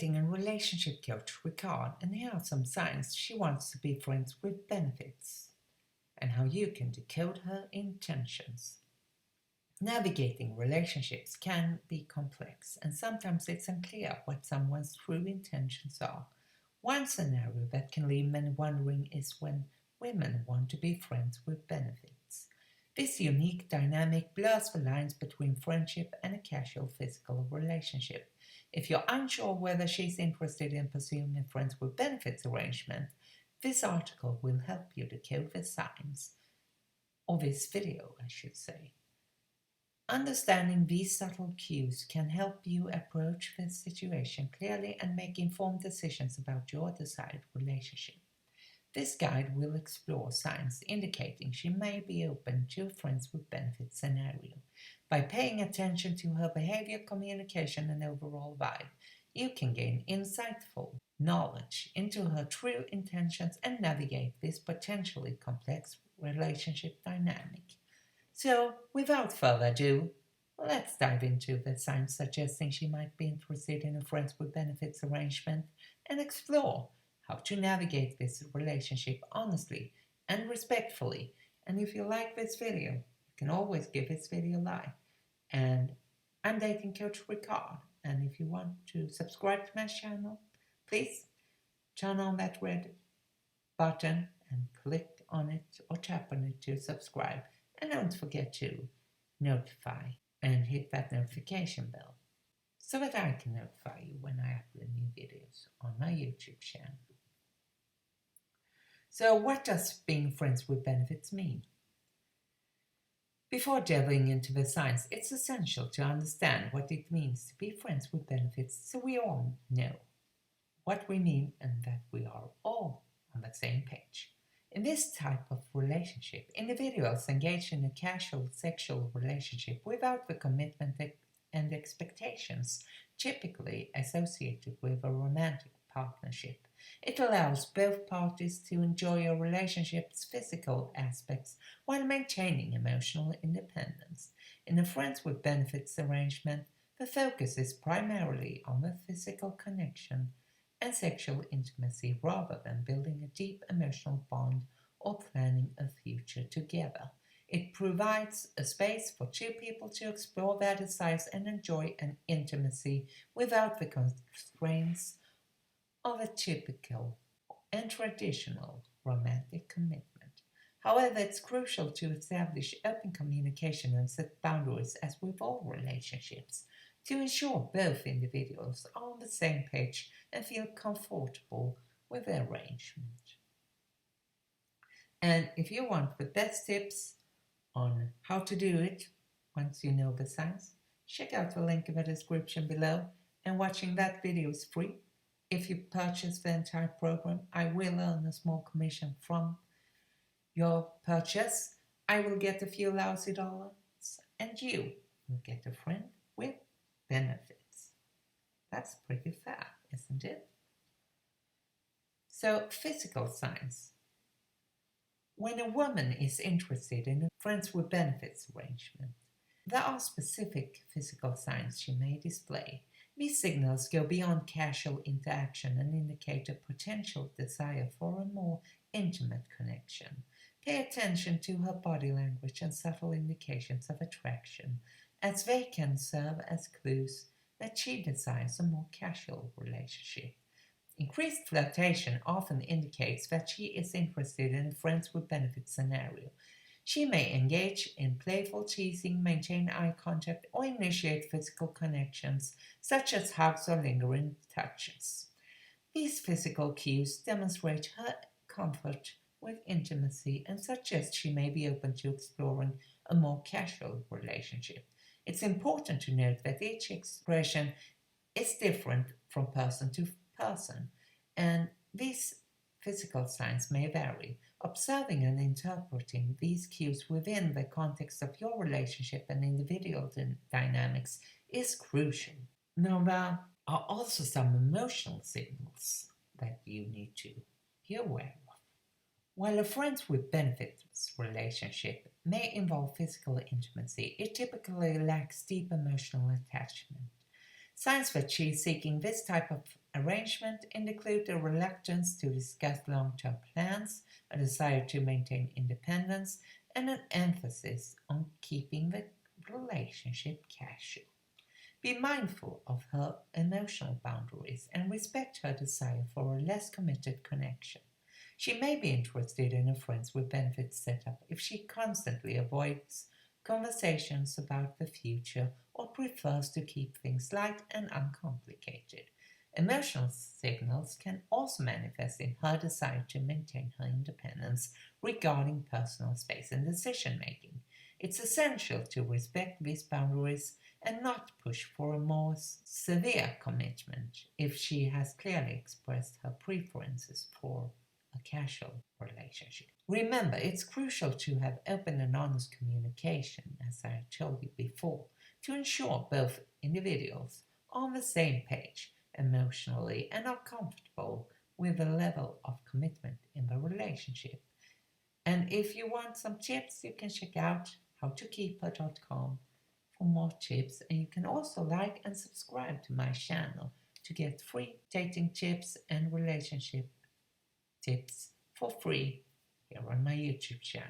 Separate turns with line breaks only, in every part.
dating and relationship coach Ricard, and here are some signs she wants to be friends with benefits, and how you can decode her intentions. Navigating relationships can be complex, and sometimes it's unclear what someone's true intentions are. One scenario that can leave many wondering is when women want to be friends with benefits. This unique dynamic blurs the lines between friendship and a casual physical relationship. If you're unsure whether she's interested in pursuing a friends with benefits arrangement, this article will help you decode the signs, or this video, I should say. Understanding these subtle cues can help you approach the situation clearly and make informed decisions about your desired relationship. This guide will explore signs indicating she may be open to a friends with benefits scenario. By paying attention to her behavior, communication, and overall vibe, you can gain insightful knowledge into her true intentions and navigate this potentially complex relationship dynamic. So, without further ado, let's dive into the signs suggesting she might be interested in a friends with benefits arrangement and explore how to navigate this relationship honestly and respectfully. And if you like this video, you can always give this video a like. And I'm Dating Coach Ricard. And if you want to subscribe to my channel, please turn on that red button and click on it or tap on it to subscribe. And don't forget to notify and hit that notification bell so that I can notify you when I upload new videos on my YouTube channel. So, what does being friends with benefits mean? Before delving into the science, it's essential to understand what it means to be friends with benefits so we all know what we mean and that we are all on the same page. In this type of relationship, individuals engage in a casual sexual relationship without the commitment and expectations typically associated with a romantic partnership. It allows both parties to enjoy a relationship's physical aspects while maintaining emotional independence. In a friends with benefits arrangement, the focus is primarily on the physical connection and sexual intimacy rather than building a deep emotional bond or planning a future together. It provides a space for two people to explore their desires and enjoy an intimacy without the constraints of a typical and traditional romantic commitment. However, it's crucial to establish open communication and set boundaries as with all relationships to ensure both individuals are on the same page and feel comfortable with the arrangement. And if you want the best tips on how to do it once you know the signs, check out the link in the description below, and watching that video is free. If you purchase the entire program, I will earn a small commission from your purchase. I will get a few lousy dollars, and you will get a friend with benefits. That's pretty fair, isn't it? So, physical signs. When a woman is interested in a friends with benefits arrangement, there are specific physical signs she may display. These signals go beyond casual interaction and indicate a potential desire for a more intimate connection. Pay attention to her body language and subtle indications of attraction, as they can serve as clues that she desires a more casual relationship. Increased flirtation often indicates that she is interested in a friends with benefits scenario. She may engage in playful teasing, maintain eye contact, or initiate physical connections, such as hugs or lingering touches. These physical cues demonstrate her comfort with intimacy and suggest she may be open to exploring a more casual relationship. It's important to note that each expression is different from person to person, and these physical signs may vary. Observing and interpreting these cues within the context of your relationship and individual dynamics is crucial. Now, there are also some emotional signals that you need to be aware of. While a friends with benefits relationship may involve physical intimacy, it typically lacks deep emotional attachment. Signs that she is seeking this type of arrangement include a reluctance to discuss long-term plans, a desire to maintain independence, and an emphasis on keeping the relationship casual. Be mindful of her emotional boundaries and respect her desire for a less committed connection. She may be interested in a friends with benefits setup if she constantly avoids conversations about the future or prefers to keep things light and uncomplicated. Emotional signals can also manifest in her desire to maintain her independence regarding personal space and decision making. It's essential to respect these boundaries and not push for a more severe commitment if she has clearly expressed her preferences for a casual relationship. Remember, it's crucial to have open and honest communication, as I told you before, to ensure both individuals are on the same page emotionally and are comfortable with the level of commitment in the relationship. And if you want some tips, you can check out howtokeepher.com for more tips, and you can also like and subscribe to my channel to get free dating tips and relationship tips for free here on my YouTube channel.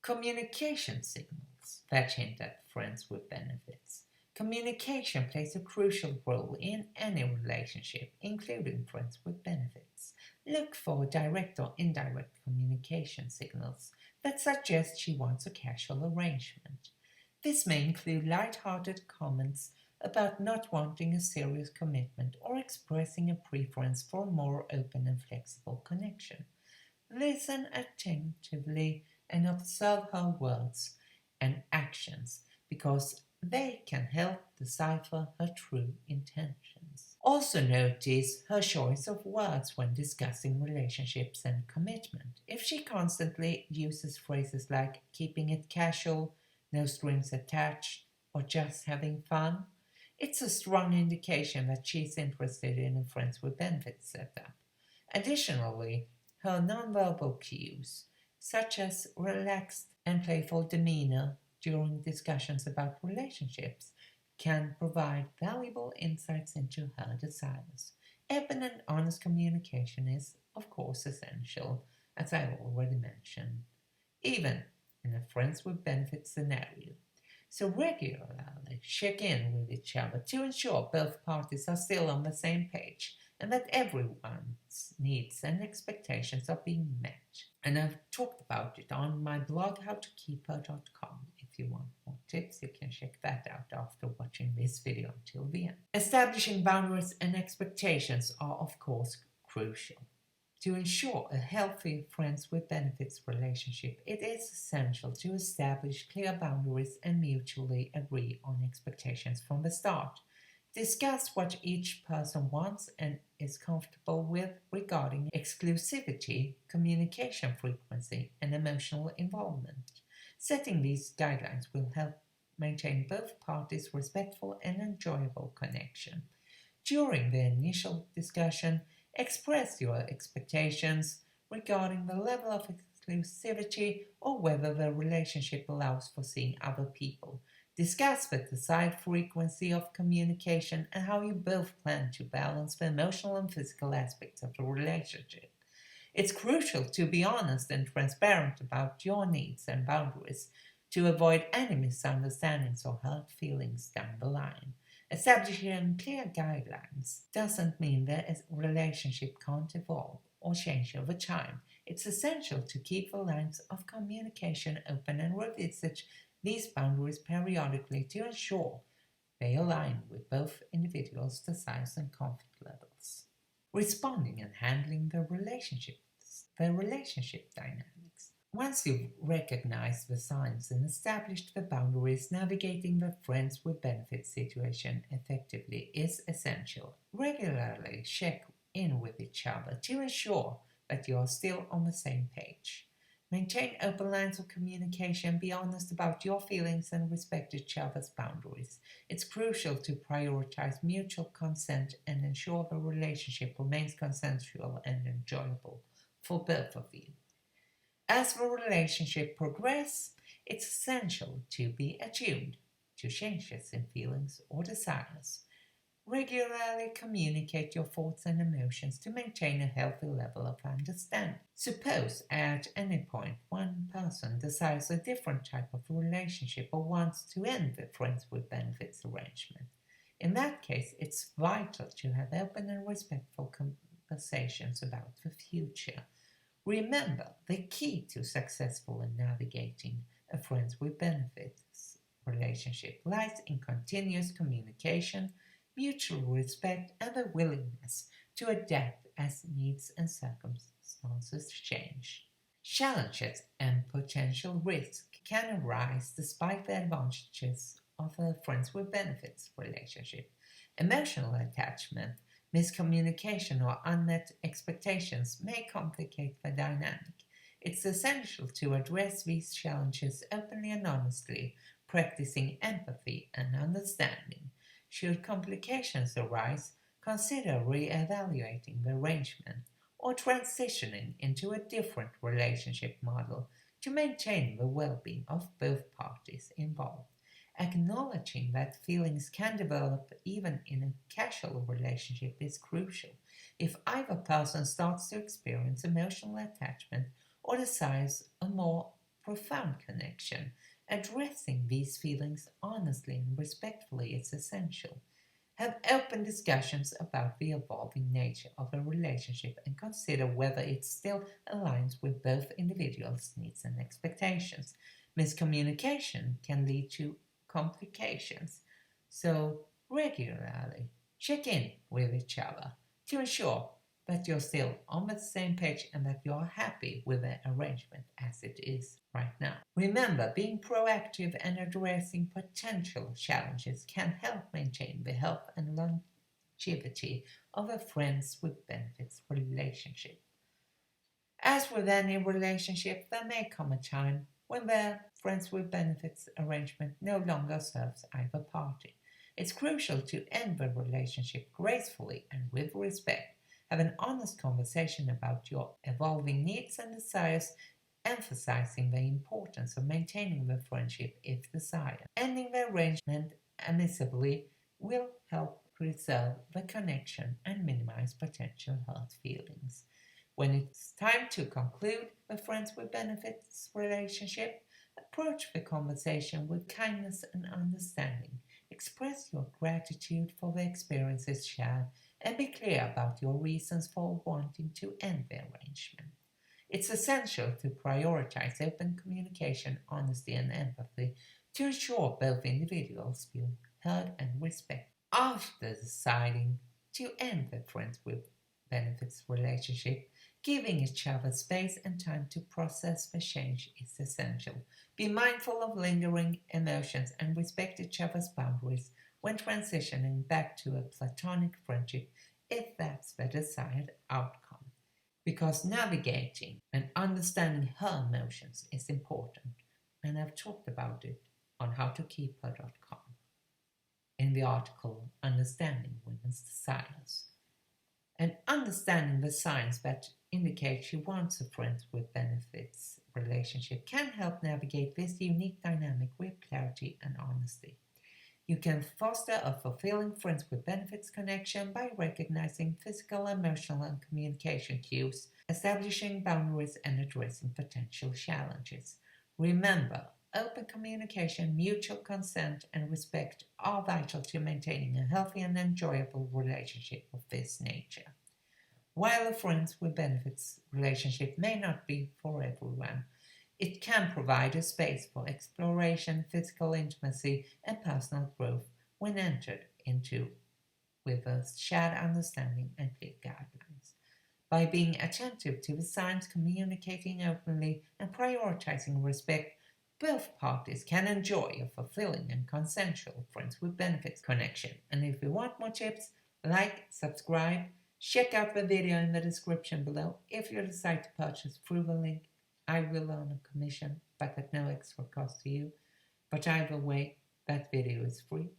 Communication signals that hint at friends with benefits. Communication plays a crucial role in any relationship, including friends with benefits. Look for direct or indirect communication signals that suggest she wants a casual arrangement. This may include light-hearted comments about not wanting a serious commitment or expressing a preference for a more open and flexible connection. Listen attentively and observe her words and actions because they can help decipher her true intentions. Also notice her choice of words when discussing relationships and commitment. If she constantly uses phrases like keeping it casual, no strings attached, or just having fun, it's a strong indication that she's interested in a friends with benefits setup. Additionally, her nonverbal cues, such as relaxed and playful demeanor during discussions about relationships, can provide valuable insights into her desires. Open and honest communication is, of course, essential, as I already mentioned, even in a friends with benefits scenario. So regularly check in with each other to ensure both parties are still on the same page and that everyone's needs and expectations are being met. And I've talked about it on my blog howtokeepher.com. If you want more tips, you can check that out after watching this video until the end. Establishing boundaries and expectations are, of course, crucial. To ensure a healthy friends with benefits relationship, it is essential to establish clear boundaries and mutually agree on expectations from the start. Discuss what each person wants and is comfortable with regarding exclusivity, communication frequency, and emotional involvement. Setting these guidelines will help maintain both parties' respectful and enjoyable connection. During the initial discussion, express your expectations regarding the level of exclusivity or whether the relationship allows for seeing other people. Discuss the desired frequency of communication and how you both plan to balance the emotional and physical aspects of the relationship. It's crucial to be honest and transparent about your needs and boundaries to avoid any misunderstandings or hurt feelings down the line. Establishing clear guidelines doesn't mean that a relationship can't evolve or change over time. It's essential to keep the lines of communication open and revisit these boundaries periodically to ensure they align with both individuals' desires and comfort levels. Responding and handling the relationship dynamics. Once you've recognized the signs and established the boundaries, navigating the friends with benefits situation effectively is essential. Regularly check in with each other to ensure that you are still on the same page. Maintain open lines of communication, be honest about your feelings, and respect each other's boundaries. It's crucial to prioritize mutual consent and ensure the relationship remains consensual and enjoyable for both of you. As the relationship progresses, it's essential to be attuned to changes in feelings or desires. Regularly communicate your thoughts and emotions to maintain a healthy level of understanding. Suppose at any point one person desires a different type of relationship or wants to end the friends with benefits arrangement. In that case, it's vital to have open and respectful conversations about the future. Remember, the key to successfully navigating a friends with benefits relationship lies in continuous communication, mutual respect, and the willingness to adapt as needs and circumstances change. Challenges and potential risks can arise despite the advantages of a friends with benefits relationship. Emotional attachment, miscommunication, or unmet expectations may complicate the dynamic. It's essential to address these challenges openly and honestly, practicing empathy and understanding. Should complications arise, consider re-evaluating the arrangement or transitioning into a different relationship model to maintain the well-being of both parties involved. Acknowledging that feelings can develop even in a casual relationship is crucial. If either person starts to experience emotional attachment or desires a more profound connection, addressing these feelings honestly and respectfully is essential. Have open discussions about the evolving nature of a relationship and consider whether it still aligns with both individuals' needs and expectations. Miscommunication can lead to complications, so regularly check in with each other to ensure that you're still on the same page and that you're happy with the arrangement as it is right now. Remember, being proactive and addressing potential challenges can help maintain the health and longevity of a friends with benefits relationship. As with any relationship, there may come a time when the friends with benefits arrangement no longer serves either party. It's crucial to end the relationship gracefully and with respect. Have an honest conversation about your evolving needs and desires, emphasizing the importance of maintaining the friendship if desired. Ending the arrangement amicably will help preserve the connection and minimize potential hurt feelings. When it's time to conclude a friends with benefits relationship, approach the conversation with kindness and understanding. Express your gratitude for the experiences shared and be clear about your reasons for wanting to end the arrangement. It's essential to prioritize open communication, honesty, and empathy to ensure both individuals feel heard and respected. After deciding to end the friends with benefits relationship, giving each other space and time to process the change is essential. Be mindful of lingering emotions and respect each other's boundaries when transitioning back to a platonic friendship if that's the desired outcome. Because navigating and understanding her emotions is important, and I've talked about it on howtokeepher.com in the article Understanding Women's Desires. And understanding the signs that indicate she wants a friends with benefits relationship can help navigate this unique dynamic with clarity and honesty. You can foster a fulfilling friends with benefits connection by recognizing physical, emotional, and communication cues, establishing boundaries, and addressing potential challenges. Remember, open communication, mutual consent, and respect are vital to maintaining a healthy and enjoyable relationship of this nature. While a friends with benefits relationship may not be for everyone, it can provide a space for exploration, physical intimacy, and personal growth when entered into with a shared understanding and clear guidelines. By being attentive to the signs, communicating openly, and prioritizing respect, both parties can enjoy a fulfilling and consensual friends with benefits connection. And if you want more tips, like, subscribe, check out the video in the description below. If you decide to purchase through the link, I will earn a commission, but at no extra cost to you. But either way, that video is free.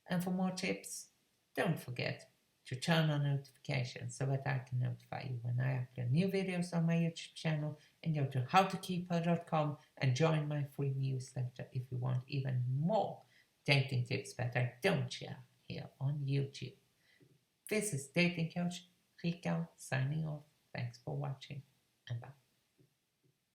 And for more tips, don't forget to turn on notifications so that I can notify you when I upload new videos on my YouTube channel, and go to howtokeepher.com and join my free newsletter if you want even more dating tips that I don't share here on YouTube. This is dating coach Rika signing off. Thanks for watching and bye.